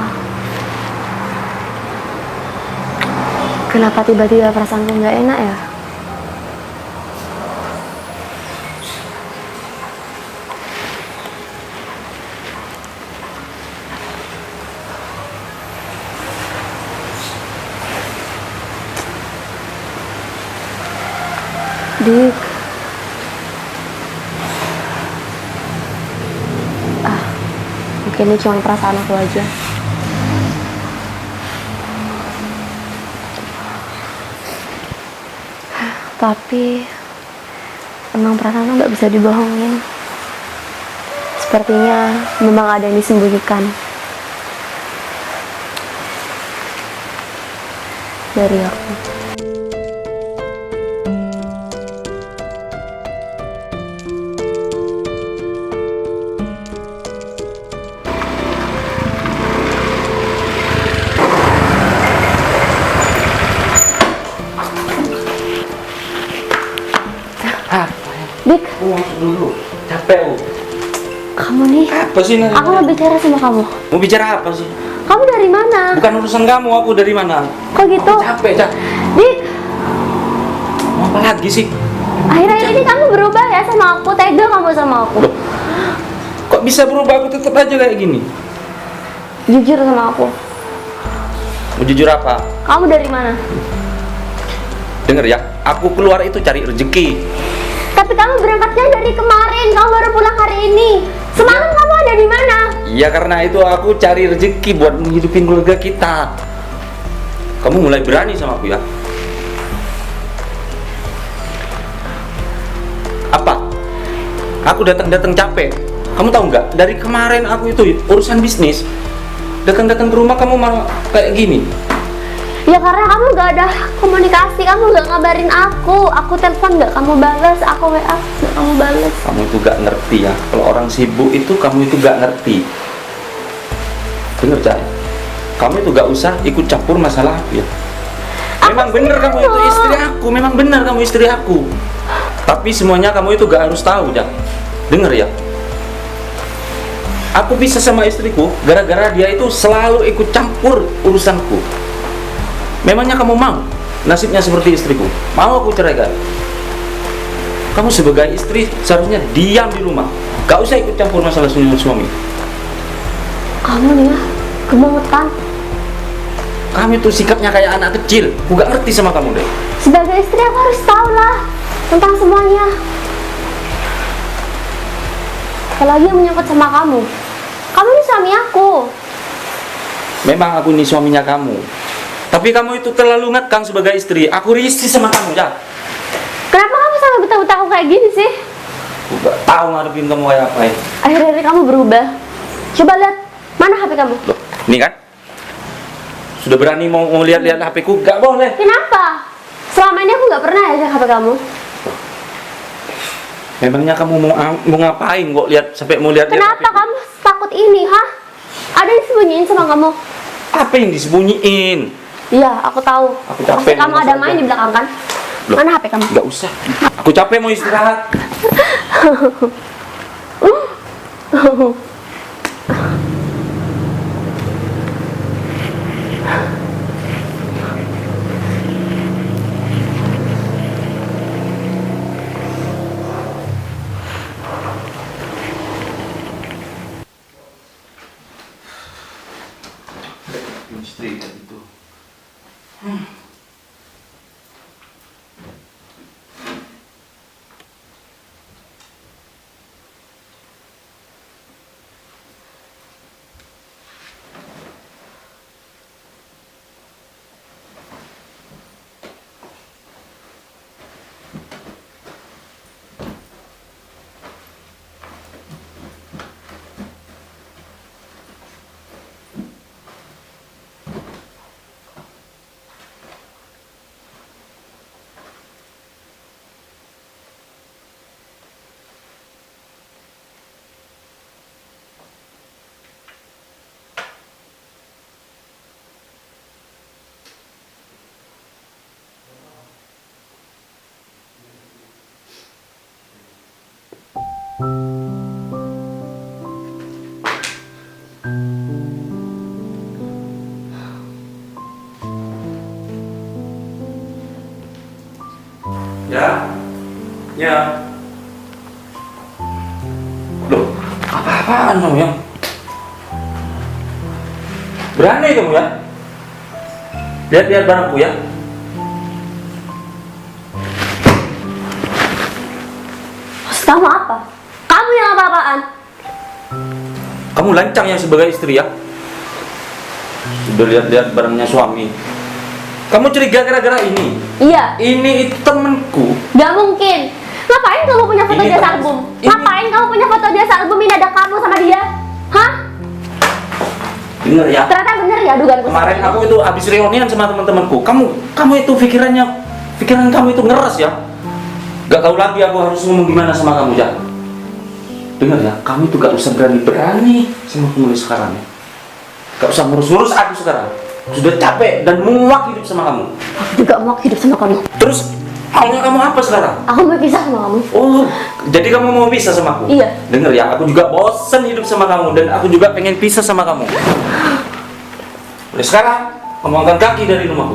Kenapa tiba-tiba perasaanku nggak enak ya? Dik, mungkin ini cuma perasaan aku aja. Tapi emang perasaan nggak bisa dibohongin. Sepertinya memang ada yang disembunyikan dari aku. Dik, Dulu, capek. kamu nih. Apa sih? Aku mau bicara sama kamu. Mau bicara apa sih? Kamu dari mana? Bukan urusan kamu, aku dari mana? Kok gitu? Capek, Dik, Mau apa lagi sih? akhir-akhir ini kamu berubah ya sama aku. Tega kamu sama aku. Loh, kok bisa berubah? Aku tetap aja kayak gini. Jujur sama aku. Mau jujur apa? Kamu dari mana? Dengar ya, aku keluar itu cari rezeki. Tapi kamu berangkatnya dari kemarin. Kamu baru pulang hari ini. Semalam kamu ada di mana? Ya karena itu aku cari rezeki buat menghidupin keluarga kita. Kamu mulai berani sama aku ya? Apa? Aku datang-datang capek. Kamu tahu nggak? Dari kemarin aku itu urusan bisnis. Datang-datang ke rumah kamu malah kayak gini. Ya karena kamu gak ada komunikasi. Kamu gak ngabarin aku. Aku telepon gak kamu balas. Aku WA gak kamu balas. Kamu itu gak ngerti ya. Kalau orang sibuk itu kamu itu gak ngerti. Dengar Cak, kamu itu gak usah ikut campur masalah aku ya. Memang bener kamu itu istri aku. Memang bener kamu istri aku. Tapi semuanya kamu itu gak harus tahu Cak. Dengar ya. Aku bisa sama istriku gara-gara dia itu selalu ikut campur urusanku. Memangnya kamu mau nasibnya seperti istriku? Mau aku ceraikan? Kamu sebagai istri seharusnya diam di rumah. Gak usah ikut campur masalah suami. Kamu nih ya, kebangetan. Kamu itu sikapnya kayak anak kecil. Aku gak ngerti sama kamu deh. Sebagai istri aku harus tahu lah tentang semuanya. Apalagi yang menyangkut sama kamu. Kamu ini suami aku. Memang aku ini suaminya kamu. Tapi kamu itu terlalu ngekang sebagai istri. Aku risih sama kamu ya. Kenapa kamu sampai betah-betah aku kayak gini sih? Aku gak tahu ngadepin kamu kayak apa ya. Akhir-akhir kamu berubah. Coba lihat, mana HP kamu? Loh, ini kan sudah berani mau lihat-lihat HP ku, gak boleh. Kenapa? Selama ini aku nggak pernah ya cek HP kamu. Memangnya kamu mau ngapain kok lihat sampai mau lihat? Kenapa kamu takut ini, hah? Ada yang disembunyiin sama kamu? Apa yang disembunyiin? Iya, aku tahu. Aku capek Pasti kamu nih, ada masa main aja. di belakang kan? Loh, Mana HP kamu? Gak usah. Aku capek mau istirahat. Istri itu. Ya, ya. Loh, apa-apaan kamu ya? Berani kamu ya? Lihat-lihat barangku ya. Maksud kamu apa? Kamu yang apa-apaan? Kamu lancang ya sebagai istri ya? Sudah lihat-lihat barangnya suami. Kamu curiga gara-gara ini? Iya. Ini itu temenku. Gak mungkin. Ngapain kamu punya foto Ini dia temen- album? ini- Ngapain kamu punya foto dia album? Ini ada kamu sama dia? Hah? Dengar ya. Ternyata bener ya dugaanku. Kemarin aku itu habis reunian sama teman-temanku. Kamu itu pikiran kamu itu ngeres ya. Gak tahu lagi aku harus ngomong gimana sama kamu ya. Dengar ya, kamu itu gak usah berani-berani sama aku mulai sekarang ya. Gak usah ngurus-ngurus aku sekarang. Sudah capek dan muak hidup sama kamu. Aku juga mau hidup sama kamu. Terus maunya kamu apa sekarang? Aku mau pisah sama kamu. Oh, jadi kamu mau pisah sama aku? Iya. Dengar ya, aku juga bosan hidup sama kamu dan aku juga pengen pisah sama kamu. Mulai sekarang, kamu angkat kaki dari rumahku.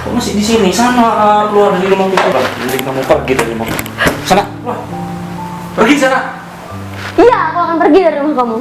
Kok masih di sini? Sana keluar dari rumahku. Jadi kamu pergi dari rumahku. Sana, keluar. Pergi sana. Iya, aku akan pergi dari rumah kamu.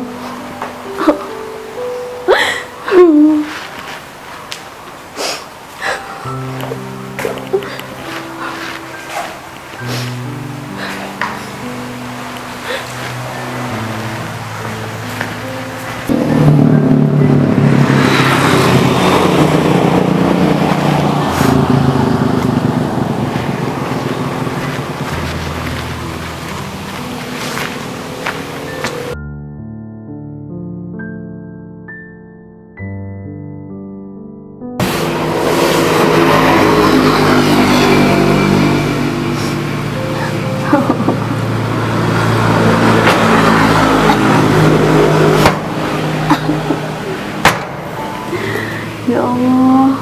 Ya Allah,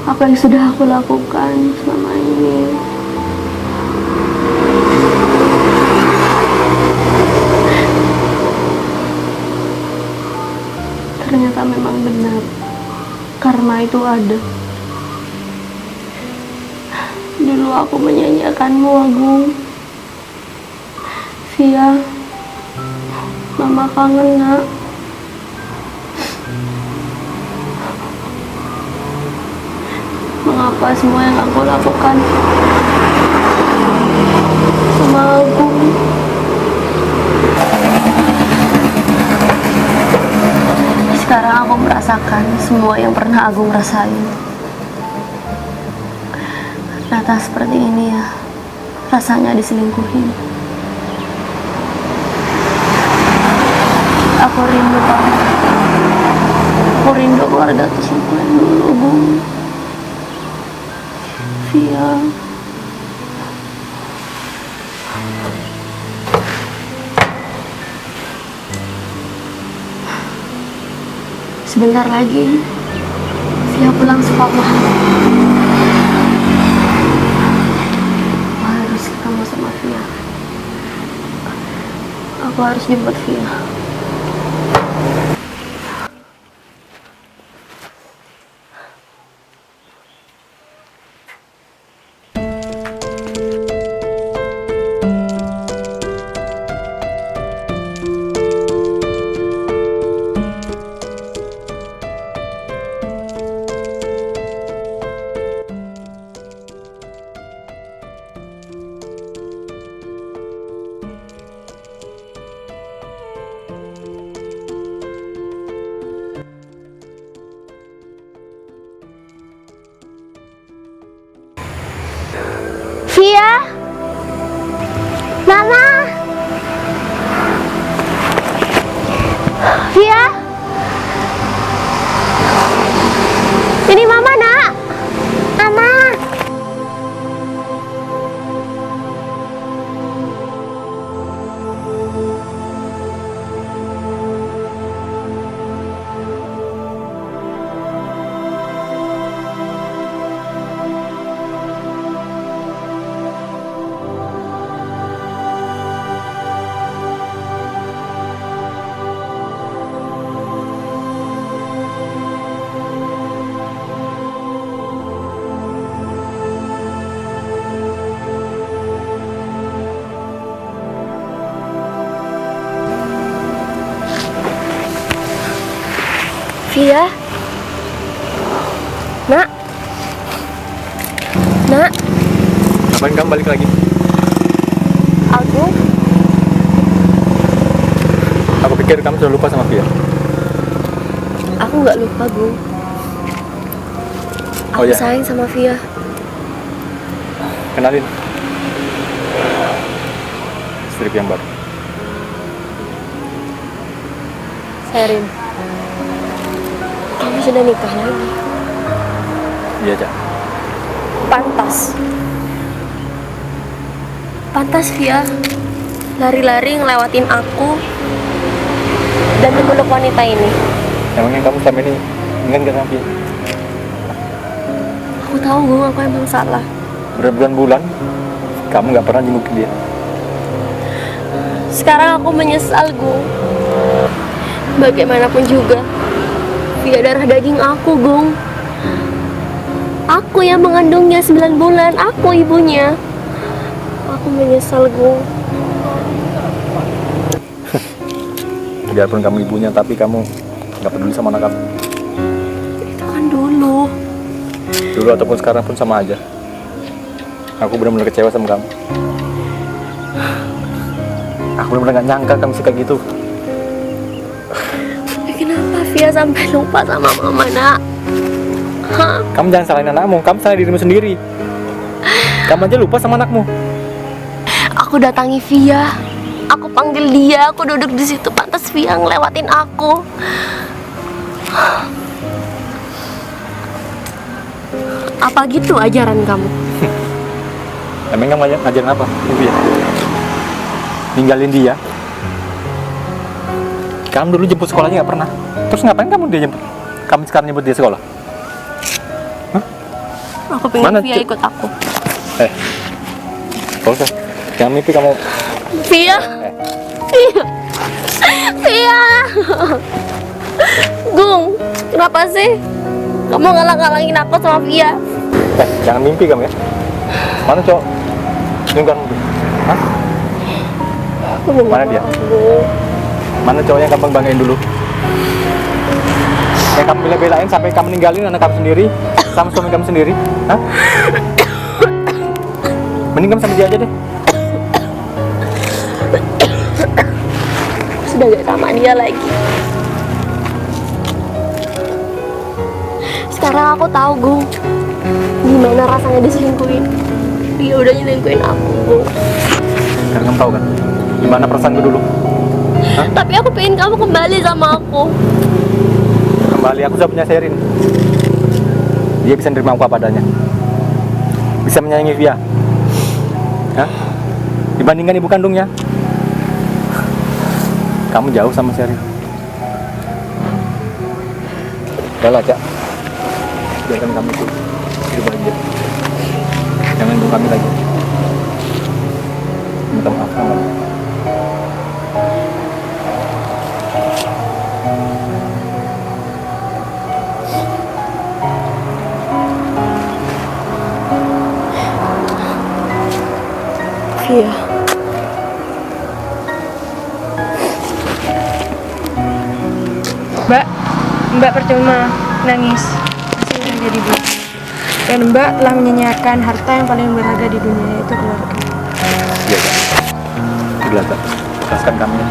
apa yang sudah aku lakukan selama ini? Ternyata memang benar, karma itu ada. Dulu aku menyanyiakanmu, Agung. Sia, Mama kangen, Nak. Mengapa semua yang aku lakukan sama Agung? Sekarang aku merasakan semua yang pernah Agung rasain. Ternyata seperti ini ya rasanya diselingkuhin. Aku rindu banget. Aku rindu keluarga kecilku yang dulu, Bung. Via. Sebentar lagi Via pulang sekolah. Aku harus ketemu sama Via. Aku harus jemput Via. Via, Mama, Via, ini Mama nak, Mama. Via. Nak. Nak, Ngapain kamu balik lagi? Aku pikir kamu sudah lupa sama Via. aku nggak lupa, Bung. Oh, Aku ya? sayang sama Via. Kenalin, istri yang baru. Serin, kamu sudah nikah lagi. Iya, Cak. Pantas Via lari-lari ngelewatin aku dan memeluk wanita ini. Emangnya kamu selama ini ingat gak sama Via? Aku tahu, Bung, aku emang salah. Berbulan-bulan kamu gak pernah jengukin dia. Sekarang aku menyesal, Gung. Bagaimanapun juga, Via darah daging aku, Gung. Aku yang mengandungnya 9 bulan, aku ibunya. Aku menyesal, Gung. Biarpun kamu ibunya, tapi kamu gak peduli sama anak kamu. Itu kan dulu. Dulu ataupun sekarang pun sama aja. Aku benar-benar kecewa sama kamu. Aku benar-benar gak nyangka kamu bisa kayak gitu. Tapi kenapa Via sampai lupa sama mama, nak? Hah? Kamu jangan salahin anakmu, kamu salahin dirimu sendiri. Kamu aja lupa sama anakmu. Aku datangi Via. Aku panggil dia, aku duduk di situ, pantas Via ngelewatin aku. Apa gitu ajaran kamu? Emang kamu ngajarin apa? Ibu ya? Ninggalin dia. Kamu dulu jemput sekolahnya gak pernah. Terus ngapain kamu dia jemput? Kamu sekarang jemput dia sekolah? Aku pengen Mana, Via Cuk? ikut aku. Gak usah. Jangan mimpi kamu. Via. Via. Via. Gung, kenapa sih? Kamu ngalang-ngalangin aku sama Via. Jangan mimpi kamu ya. Mana cowok? Tunggu kamu. Hah? Aku mau Mana dia? Gung. Mana cowok yang kamu banggain dulu? Yang kamu bela-belain sampai kamu ninggalin anak kamu sendiri sama suami kamu sendiri? Hah? Mending kamu sama dia aja deh. Sudah gak sama dia lagi. Sekarang aku tahu, Gung, gimana gimana rasanya diselingkuhin. Dia udah nyelingkuhin aku. Karena kamu tahu kan gimana perasaan gue dulu. Tapi aku pengen kamu kembali sama aku. Kembali aku sudah punya Sherin. Dia bisa nerima aku apa adanya. Bisa menyayangi Via. Hah? Dibandingkan ibu kandungnya. Kamu jauh sama Sherin. Udah lah, Cak. Biarkan kamu tuh hidup bahagia. Jangan ganggu kami lagi. Minta maaf sama kamu. Iya. Mbak percuma nangis, masih udah jadi ibu. Dan Mbak telah menyanyiakan harta yang paling berharga di dunia, yaitu keluarga. Iya, Kak. Udah, Kak. Ikhlaskan kami.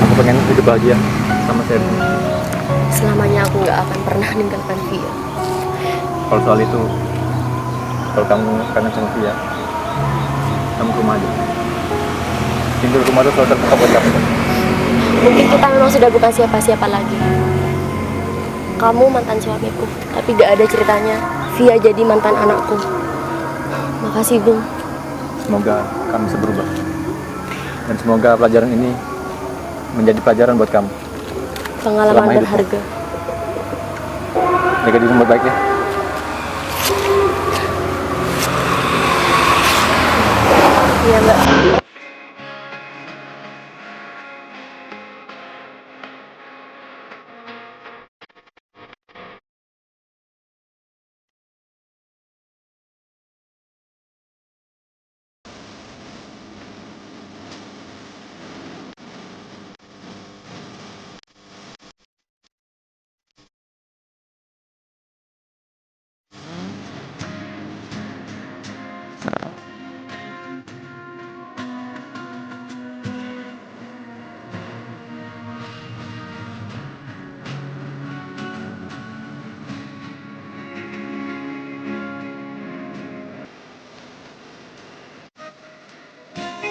Aku pengen hidup bahagia sama Sherin. Selamanya aku nggak akan pernah ninggalkan Via. Kalau soal itu, kalau kamu kangen sama Via, kamu ke rumah aja. Pintu rumah itu selalu terbuka buat kamu. Mungkin kita memang sudah bukan siapa-siapa lagi. Kamu mantan suamiku, tapi gak ada ceritanya Via jadi mantan anakku. Makasih, Gung. Semoga kamu bisa berubah. Dan semoga pelajaran ini menjadi pelajaran buat kamu. Pengalaman Selama hidupmu. berharga. Jaga diri baik-baik ya. Iya, Mbak.